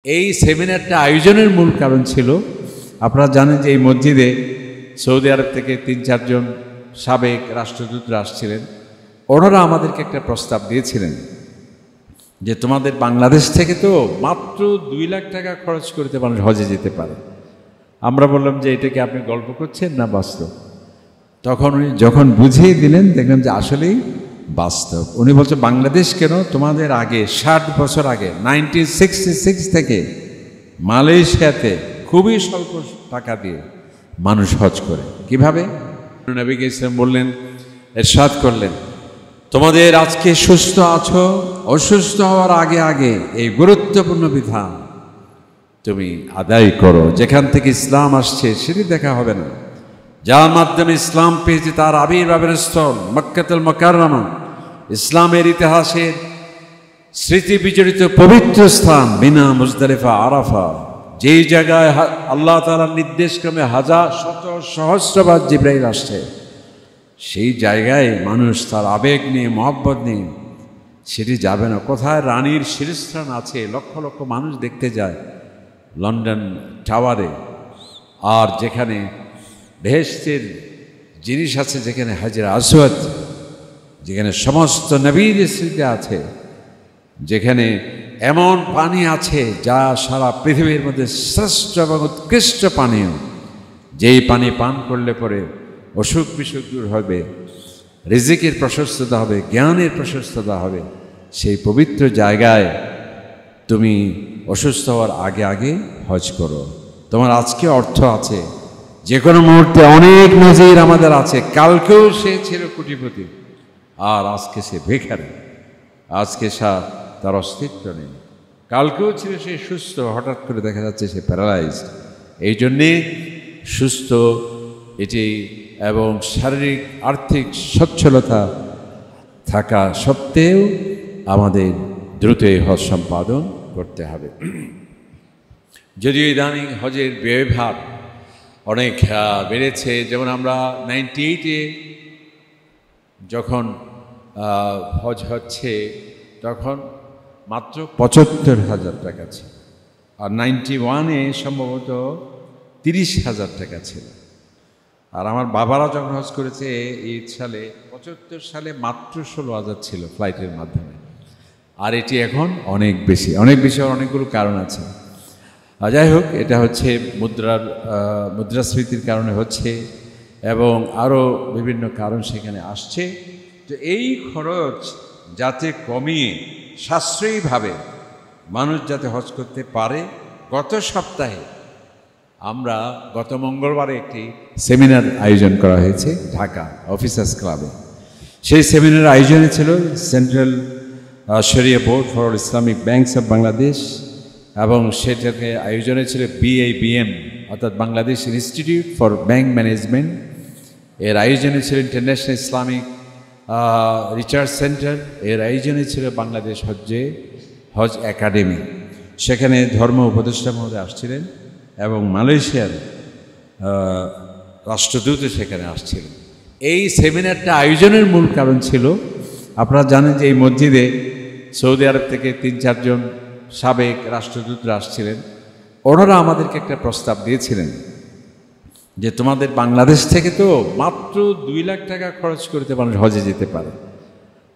এই সেমিনারটা আয়োজনের মূল কারণ ছিল, আপনারা জানেন যে এই মসজিদে সৌদি আরব থেকে ৩-৪ জন সাবেক রাষ্ট্রদূতরা আসছিলেন। ওনারা আমাদেরকে একটা প্রস্তাব দিয়েছিলেন যে তোমাদের বাংলাদেশ থেকে তো মাত্র ২ লাখ টাকা খরচ করতে মানুষ হজে যেতে পারে। আমরা বললাম যে এটাকে আপনি গল্প করছেন না বাস্তব? তখন উনি যখন বুঝিয়ে দিলেন দেখলাম যে আসলেই বাস্তব। উনি বলছে বাংলাদেশ কেন, তোমাদের আগে ৬০ বছর আগে 1966 থেকে মালয়েশিয়াতে খুবই স্বল্প টাকা দিয়ে মানুষ হজ করে। কিভাবে? নবী ইসলাম বললেন, ইরশাদ করলেন, তোমাদের আজকে সুস্থ আছো, অসুস্থ হওয়ার আগে আগে এই গুরুত্বপূর্ণ বিধান তুমি আদায় করো। যেখান থেকে ইসলাম আসছে সেটি দেখা হবে না, যার মাধ্যমে ইসলাম পেয়েছে তার আবির্ভাবের স্থল মক্কাতুল মুকাররমা, ইসলামের ইতিহাসের স্মৃতি বিজড়িত পবিত্র স্থান মিনা, মুজদালিফা, আরাফা, যেই জায়গায় আল্লাহ তাআলার নির্দেশক্রমে হাজার শত সহস্রবার জিবরাইল আসছে, সেই জায়গায় মানুষ তার আবেগ নিয়ে, মহব্বত নিয়ে সেটি যাবে না। কোথায় রানীর শিরস্থান আছে, লক্ষ লক্ষ মানুষ দেখতে যায় লন্ডন টাওয়ারে, আর যেখানে বেহেশতের জিনিস আছে, যেখানে হাজরে আসওয়াদ, যেখানে সমস্ত নবীর স্মৃতি আছে, যেখানে এমন পানি আছে যা সারা পৃথিবীর মধ্যে শ্রেষ্ঠ এবং উৎকৃষ্ট পানীয়, যেই পানি পান করলে পরে অসুখ বিসুখ দূর হবে, রিজিকের প্রশস্ততা হবে, জ্ঞানের প্রশস্ততা হবে। সেই পবিত্র জায়গায় তুমি অসুস্থ হওয়ার আগে আগে হজ করো। তোমার আজকে অর্থ আছে, যে কোনো মুহূর্তে অনেক নজির আমাদের আছে। কালকেও সে ছিল কোটিপতি, আর আজকে সে ভিখারি, আজকে তার অস্তিত্ব নেই। কালকেও ছিল সে সুস্থ, হঠাৎ করে দেখা যাচ্ছে সে প্যারালাইজড। এই জন্যে সুস্থ এটি এবং শারীরিক আর্থিক সচ্ছলতা থাকা সত্ত্বেও আমাদের দ্রুত এই হজ সম্পাদন করতে হবে। যদিও ইদানিং হজের ব্যয়ভার অনেক বেড়েছে। যেমন আমরা 98-এ যখন হজ হচ্ছে তখন মাত্র ৭৫,০০০ টাকা ছিল, আর 91-এ সম্ভবত ৩০,০০০ টাকা ছিল। আর আমার বাবারা যখন হজ করেছে এই সালে ৭৫ সালে মাত্র ১৬,০০০ ছিল ফ্লাইটের মাধ্যমে। আর এটি এখন অনেক বেশি, অনেক বেশি। অনেকগুলো কারণ আছে। যাই হোক, এটা হচ্ছে মুদ্রাস্ফীতির কারণে হচ্ছে, এবং আরও বিভিন্ন কারণ সেখানে আসছে। তো এই খরচ যাতে কমিয়ে সাশ্রয়ীভাবে মানুষ যাতে হজ করতে পারে, গত সপ্তাহে আমরা গত মঙ্গলবারে একটি সেমিনার আয়োজন করা হয়েছে ঢাকা অফিসার্স ক্লাবে। সেই সেমিনার আয়োজনে ছিল সেন্ট্রাল শরিয়া board for Islamic banks of Bangladesh, এবং সেটাকে আয়োজনে ছিল BIBM অর্থাৎ Bangladesh institute for bank management. এর আয়োজনে ছিল ইন্টারন্যাশনাল ইসলামিক রিসার্চ সেন্টার। এর আয়োজনে ছিল বাংলাদেশ হজ একাডেমি। সেখানে ধর্ম উপদেষ্টা মহোদয় আসছিলেন এবং মালয়েশিয়ার রাষ্ট্রদূত সেখানে আসছিলেন। এই সেমিনারটা আয়োজনের মূল কারণ ছিল, আপনারা জানেন যে এই মসজিদে সৌদি আরব থেকে ৩-৪ জন সাবেক রাষ্ট্রদূতরা আসছিলেন। ওনারা আমাদেরকে একটা প্রস্তাব দিয়েছিলেন যে তোমাদের বাংলাদেশ থেকে তো মাত্র ২ লাখ টাকা খরচ করতে মানুষ হজে যেতে পারে।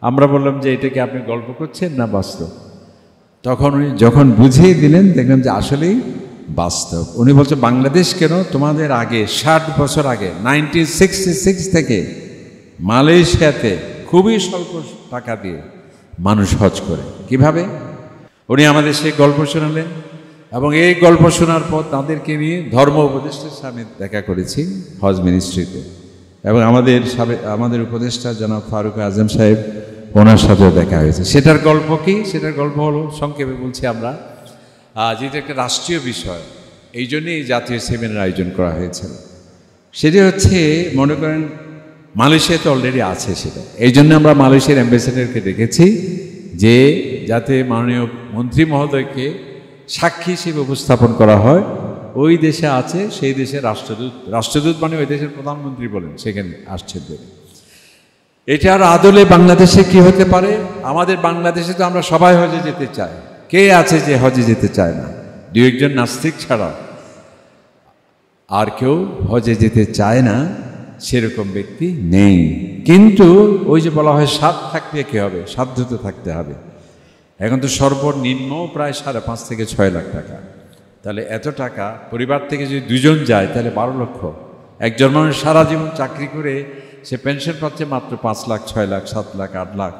আমরা বললাম যে এটাকে আপনি গল্প করছেন না বাস্তব? তখন উনি যখন বুঝিয়ে দিলেন দেখলাম যে আসলেই বাস্তব। উনি বলছে বাংলাদেশ কেন, তোমাদের আগে ৬০ বছর আগে 1966 থেকে মালয়েশিয়াতে খুবই স্বল্প টাকা দিয়ে মানুষ হজ করে। কিভাবে? উনি আমাদের সেই গল্প শোনালেন, এবং এই গল্প শোনার পর তাদেরকে নিয়ে ধর্ম উপদেষ্টার সামনে দেখা করেছি হজ মিনিস্ট্রিতে, এবং আমাদের উপদেষ্টা জনাব ফারুক আজম সাহেব, ওনার সাথেও দেখা হয়েছে। সেটার গল্প কি? সেটার গল্প হলো, সংক্ষেপে বলছি আমরা, যেটা একটা রাষ্ট্রীয় বিষয়, এই জন্যই এই জাতীয় সেমিনার আয়োজন করা হয়েছিল। সেটি হচ্ছে, মনে করেন মালয়েশিয়াতে অলরেডি আছে সেটা, এই জন্য আমরা মালয়েশিয়ার অ্যাম্বাসেডরকে ডেকেছি যে যাতে মাননীয় মন্ত্রী মহোদয়কে সাক্ষী হিসেবে উপস্থাপন করা হয়। ওই দেশে আছে, সেই দেশের রাষ্ট্রদূত মানে ওই দেশের প্রধানমন্ত্রী বলেন, সেখানে আসছে। এটার আদলে বাংলাদেশে কি হতে পারে? আমাদের বাংলাদেশে তো আমরা সবাই হজে যেতে চাই, কে আছে যে হজে যেতে চায় না? দুই একজন নাস্তিক ছাড়া আর কেউ হজে যেতে চায় না, সেরকম ব্যক্তি নেই। কিন্তু ওই যে বলা হয় সাধ্য থাকলে কী হবে, সাধ্য তো থাকতে হবে। এখন তো সর্বনিম্ন প্রায় 5.5 থেকে 6 লাখ টাকা। তাহলে এত টাকা পরিবার থেকে যদি দুজন যায় তাহলে 12 লক্ষ। একজন মানুষ সারা জীবন চাকরি করে সে পেনশন পাচ্ছে মাত্র 5 লাখ, 6 লাখ, 7 লাখ, 8 লাখ।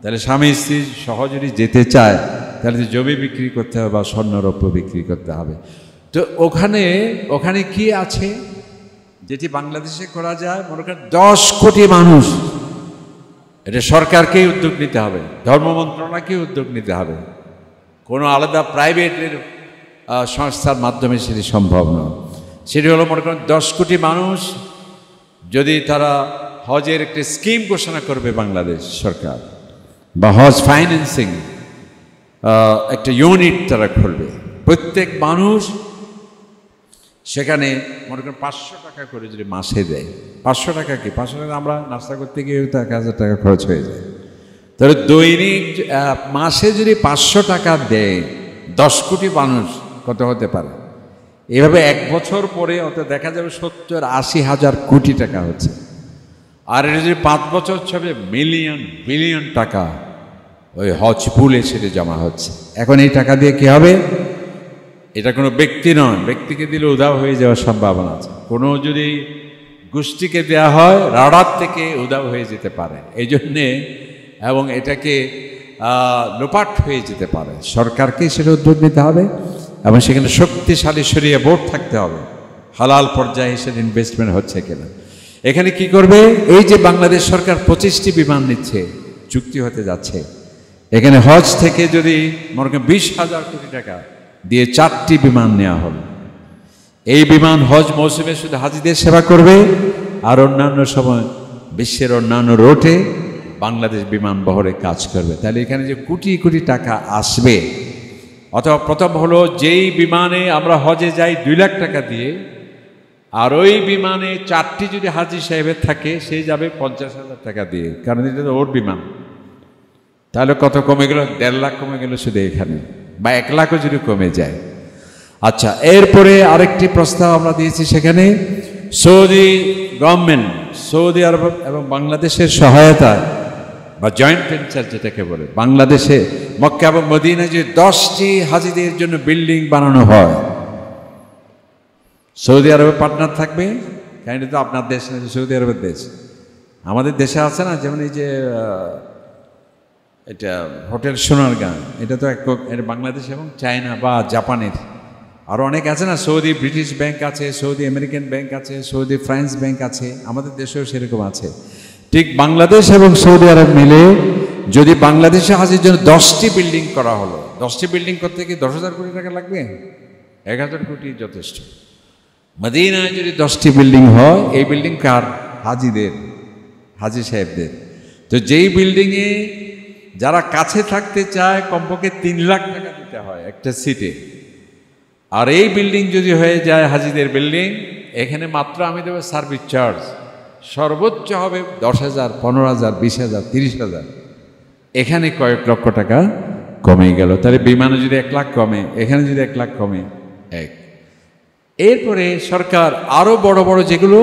তাহলে স্বামী স্ত্রী সহ যদি যেতে চায় তাহলে তো জমি বিক্রি করতে হবে বা স্বর্ণরৌপ্য বিক্রি করতে হবে। তো ওখানে কি আছে যেটি বাংলাদেশে করা যায়? মনে করেন 10 কোটি মানুষ, এটা সরকারকেই উদ্যোগ নিতে হবে, ধর্ম মন্ত্রণালয়কেই উদ্যোগ নিতে হবে, কোনো আলাদা প্রাইভেটের সংস্থার মাধ্যমে সেটি সম্ভব নয়। সেটি হলো মনে করেন 10 কোটি মানুষ যদি তারা হজের একটি স্কিম ঘোষণা করবে বাংলাদেশ সরকার, বা হজ ফাইন্যান্সিং একটা ইউনিট তারা খুলবে, প্রত্যেক মানুষ সেখানে মনে করেন 500 টাকা করে যদি মাসে দেয়, 500 টাকা কি, 500 টাকা আমরা নাস্তা করতে গিয়ে 1000 টাকা খরচ হয়ে যায়। তাহলে দৈনিক মাসে যদি 500 টাকা দেয় 10 কোটি মানুষ, কত হতে পারে? এভাবে 1 বছর পরে অর্থাৎ দেখা যাবে 70-80 হাজার কোটি টাকা হচ্ছে। আর এটা যদি 5 বছর ছবে মিলিয়ন বিলিয়ন টাকা ওই হজ পুলে সেটা জমা হচ্ছে। এখন এই টাকা দিয়ে কি হবে? এটা কোনো ব্যক্তি নয়, ব্যক্তিকে দিলে উধাও হয়ে যাওয়ার সম্ভাবনা আছে। কোনো যদি গোষ্ঠীকে দেওয়া হয় রাডার থেকে উধাও হয়ে যেতে পারে, এই জন্যে, এবং এটাকে লোপাট হয়ে যেতে পারে। সরকারকে সেটা উদ্যোগ নিতে হবে এবং সেখানে শক্তিশালী শরিয়া বোর্ড থাকতে হবে, হালাল পর্যায়ে হিসেবে ইনভেস্টমেন্ট হচ্ছে কিনা। এখানে কি করবে? এই যে বাংলাদেশ সরকার 25টি বিমান নিচ্ছে, চুক্তি হতে যাচ্ছে, এখানে হজ থেকে যদি মনে করেন 20,000 কোটি টাকা দিয়ে 4টি বিমান নেওয়া হল, এই বিমান হজ মৌসুমে শুধু হাজিদের সেবা করবে, আর অন্যান্য সময় বিশ্বের অন্যান্য রুটে বাংলাদেশ বিমান বহরে কাজ করবে। তাহলে এখানে যে কোটি কোটি টাকা আসবে, অথবা প্রথম হলো যেই বিমানে আমরা হজে যাই 2 লাখ টাকা দিয়ে, আর ওই বিমানে 4টি যদি হাজি সাহেবের থাকে সে যাবে 50,000 টাকা দিয়ে, কারণ এটা তো ওর বিমান। তাহলে কত কমে গেল? 1.5 লাখ কমে গেল শুধু এখানে, বা 1 লাখও যদি কমে যায়। আচ্ছা, এরপরে আরেকটি প্রস্তাব আমরা দিয়েছি, সেখানে সৌদি গভর্নমেন্ট, সৌদি আরব এবং বাংলাদেশের সহায়তায় বা জয়েন্ট ভেঞ্চার যেটাকে বলে, বাংলাদেশে মক্কা এবং মদিনায় যে 10টি হাজিদের জন্য বিল্ডিং বানানো হয়, সৌদি আরবে পার্টনার থাকবে। কারণ এটা তো আপনার দেশ না, সৌদি আরবের দেশ। আমাদের দেশে আছে না, যেমন এই যে এটা হোটেল সোনারগাঁ, এটা তো এটা বাংলাদেশ এবং চায়না বা জাপানের। আরও অনেক আছে না, সৌদি ব্রিটিশ ব্যাংক আছে, সৌদি আমেরিকান ব্যাংক আছে, সৌদি ফ্রান্স ব্যাংক আছে, আমাদের দেশেও সেরকম আছে। ঠিক বাংলাদেশ এবং সৌদি আরব মিলে যদি বাংলাদেশে হাজির জন্য 10টি বিল্ডিং করা হলো, 10টি বিল্ডিং করতে কি 10,000 কোটি টাকা লাগবে? 1,000 কোটি যথেষ্ট। মদিনায় যদি 10টি বিল্ডিং হয়, এই বিল্ডিং কার? হাজিদের, হাজি সাহেবদের। তো যেই বিল্ডিংয়ে যারা কাছে থাকতে চায় কমপক্ষে 3 লাখ টাকা দিতে হয় একটা সিটে, আর এই বিল্ডিং যদি হয়ে যায় হাজিদের বিল্ডিং, এখানে মাত্র আমি দেবো সার্ভিস চার্জ, সর্বোচ্চ হবে 10,000, 15,000, 20,000, 30,000। এখানে কয়েক লক্ষ টাকা কমে গেল। তাহলে বিমানে যদি 1 লাখ কমে, এখানে যদি 1 লাখ কমে, এক। এরপরে সরকার আরও বড় বড় যেগুলো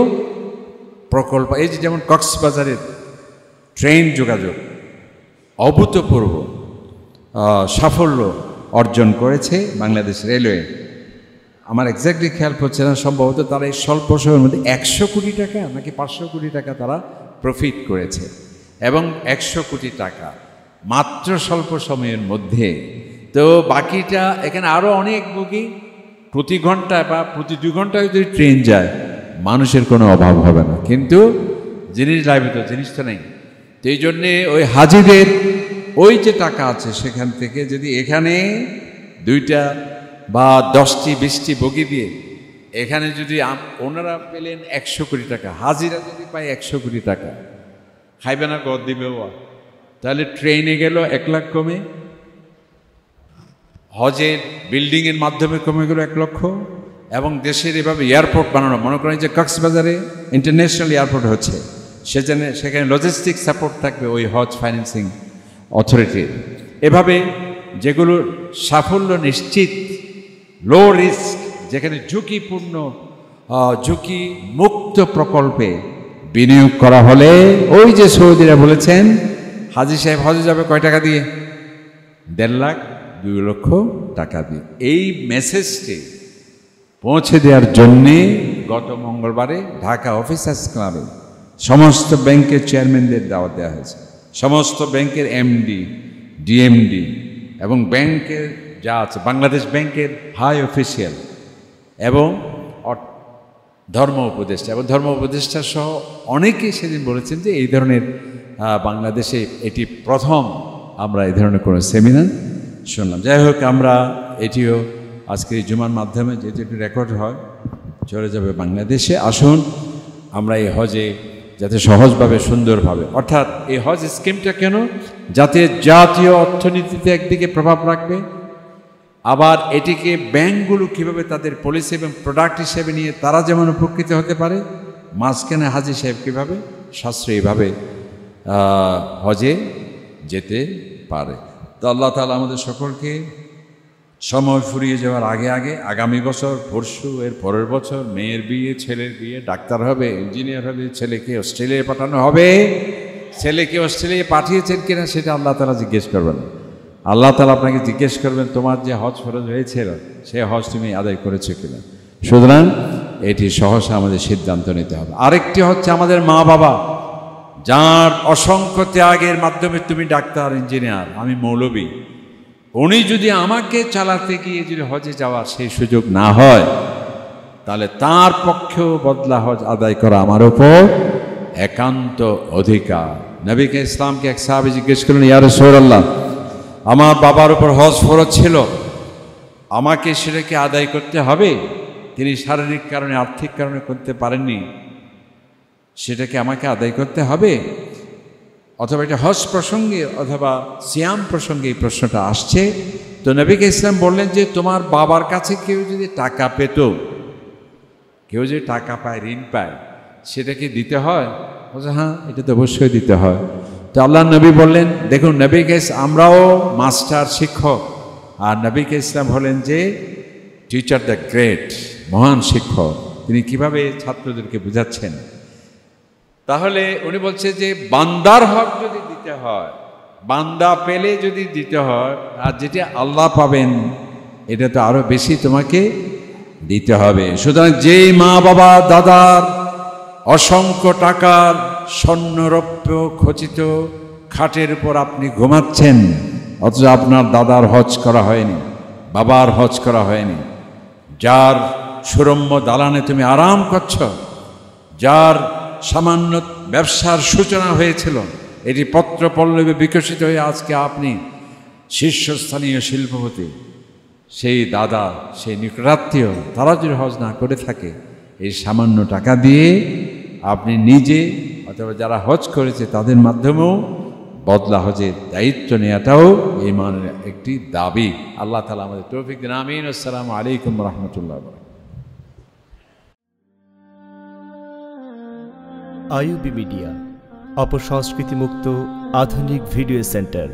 প্রকল্প, এই যে যেমন কক্সবাজারের ট্রেন যোগাযোগ অভূতপূর্ব সাফল্য অর্জন করেছে বাংলাদেশ রেলওয়ে। আমার এক্স্যাক্টলি খেয়াল পড়ছে না, সম্ভবত তারা এই স্বল্প সময়ের মধ্যে 100 কোটি টাকা নাকি 500 কোটি টাকা তারা প্রফিট করেছে, এবং 100 কোটি টাকা মাত্র স্বল্প সময়ের মধ্যে। তো বাকিটা এখানে আরও অনেক বগি, প্রতি ঘন্টায় বা প্রতি 2 ঘন্টায় যদি ট্রেন যায় মানুষের কোনো অভাব হবে না, কিন্তু জিনিস লাগবে তো, জিনিস তো নেই। তো এই জন্যে ওই হাজিদের ওই যে টাকা আছে সেখান থেকে যদি এখানে 2টা বা 10টি 20টি বগি দিয়ে এখানে যদি ওনারা পেলেন 100 কোটি টাকা, হাজিরা যদি পায় 100 কোটি টাকা, খাইবে না গদ দিবে, তাহলে ট্রেনে গেল 1 লাখ কমে, হজের বিল্ডিংয়ের মাধ্যমে কমে গেল 1 লক্ষ, এবং দেশের এভাবে এয়ারপোর্ট বানানো, মনে করেন যে কক্সবাজারে ইন্টারন্যাশনাল এয়ারপোর্ট হচ্ছে, সেখানে লজিস্টিক সাপোর্ট থাকবে ওই হজ ফাইন্যান্সিং অথরিটির। এভাবে যেগুলোর সাফল্য নিশ্চিত, লো রিস্ক, যেখানে ঝুঁকিপূর্ণ ঝুঁকি মুক্ত প্রকল্পে বিনিয়োগ করা হলে, ওই যে সৌদিরা বলেছেন হাজী সাহেব হজে যাবে কয় টাকা দিয়ে? 1.5 লাখ 2 লক্ষ টাকা দিয়ে। এই মেসেজটি পৌঁছে দেওয়ার জন্যে গত মঙ্গলবারে ঢাকা অফিসার্স ক্লাবে সমস্ত ব্যাংকের চেয়ারম্যানদের দাওয়াত দেওয়া হয়েছে। সমস্ত ব্যাংকের এমডি, ডিএমডি এবং ব্যাংকের যা আছে, বাংলাদেশ ব্যাংকের হাই অফিসিয়াল এবং ধর্ম উপদেষ্টা এবং ধর্ম উপদেষ্টা সহ অনেকেই সেদিন বলেছেন যে এই ধরনের বাংলাদেশে এটি প্রথম আমরা এই ধরনের কোনো সেমিনার শুনলাম। যাই হোক, আমরা এটিও আজকে এই জুমার মাধ্যমে যেহেতু একটু রেকর্ড হয় চলে যাবে বাংলাদেশে। আসুন আমরা এই হজে যাতে সহজভাবে সুন্দরভাবে, অর্থাৎ এই হজ স্কিমটা কেন, যাতে জাতীয় অর্থনীতিতে একদিকে প্রভাব রাখবে, আবার এটিকে ব্যাংকগুলো কীভাবে তাদের পলিসি এবং প্রোডাক্ট হিসেবে নিয়ে তারা যেমন উপকৃত হতে পারে, মাঝখানে হাজী সাহেব কীভাবে সাশ্রয়ীভাবে হজে যেতে পারে। তো আল্লাহ তাআলা আমাদের সকলকে সময় ফুরিয়ে যাওয়ার আগে আগে আগামী বছর, পরশু, এর পরের বছর মেয়ের বিয়ে, ছেলের বিয়ে, ডাক্তার হবে, ইঞ্জিনিয়ার হবে, ছেলেকে অস্ট্রেলিয়ায় পাঠানো হবে। ছেলেকে অস্ট্রেলিয়ায় পাঠিয়েছেন কিনা সেটা আল্লাহ তাআলা জিজ্ঞেস করবেন। আল্লাহ তাআলা আপনাকে জিজ্ঞেস করবেন তোমার যে হজ ফরজ হয়েছিল সে হজ তুমি আদায় করেছো কিনা। সুতরাং এটি সহসা আমাদের সিদ্ধান্ত নিতে হবে। আরেকটি হচ্ছে আমাদের মা বাবা, যার অসংখ্য ত্যাগের মাধ্যমে তুমি ডাক্তার, ইঞ্জিনিয়ার, আমি মৌলবী, উনি যদি আমাকে চালাতে গিয়ে যদি হজে যাওয়ার সেই সুযোগ না হয়, তাহলে তার পক্ষেও বদলা হজ আদায় করা আমার উপর একান্ত অধিকার। নবীকে ইসলামকে এক সাহাবী জিজ্ঞেস করলেন, ইয়া রাসূলুল্লাহ, আমার বাবার উপর হজ ফরজ ছিল, আমাকে সেটাকে আদায় করতে হবে? তিনি শারীরিক কারণে, আর্থিক কারণে করতে পারেননি, সেটাকে আমাকে আদায় করতে হবে? অথবা এটা হজ প্রসঙ্গে অথবা সিয়াম প্রসঙ্গে এই প্রশ্নটা আসছে। তো নবীকে ইসলাম বললেন যে তোমার বাবার কাছে কেউ যদি টাকা পেত, কেউ যদি টাকা পায়, ঋণ পায়, সেটাকে দিতে হয়? বলছে হ্যাঁ, এটা তো অবশ্যই দিতে হয়। তো আল্লাহ নবী বললেন, দেখুন নবীকে, আমরাও মাস্টার, শিক্ষক, আর নবীকে ইসলাম হলেন যে টিচার দ্য গ্রেট, মহান শিক্ষক। তিনি কিভাবে ছাত্রদেরকে বুঝাচ্ছেন। তাহলে উনি বলছে যে বান্দার হক যদি দিতে হয়, বান্দা পেলে যদি দিতে হয়, আর যেটা আল্লাহ পাবেন এটা তো আরো বেশি তোমাকে দিতে হবে। সুতরাং যেই মা বাবা দাদার অসংখ্য টাকার স্বর্ণরৌপ্য খচিত খাটের উপর আপনি ঘুমাচ্ছেন, অথচ আপনার দাদার হজ করা হয়নি, বাবার হজ করা হয়নি, যার সুরম্য দালানে তুমি আরাম করছ, যার সামান্য ব্যবসার সূচনা হয়েছিল, এটি পত্র পল্লবে বিকশিত হয়ে আজকে আপনি শীর্ষস্থানীয় শিল্পপতি, সেই দাদা, সেই নিকটাত্মীয়, তারা যদি হজ না করে থাকে, এই সামান্য টাকা দিয়ে আপনি নিজে অথবা যারা হজ করেছে তাদের মাধ্যমেও বদলা হজের দায়িত্ব নেওয়াটাও ঈমানের একটি দাবি। আল্লাহ তাআলা আমাদের তৌফিক দিন। আমিন। আসসালামু আলাইকুম ওয়া রাহমাতুল্লাহি ওয়া বারাকাতুহু। আইইউবি মিডিয়া, অপসংস্কৃতি মুক্ত আধুনিক ভিডিও সেন্টার।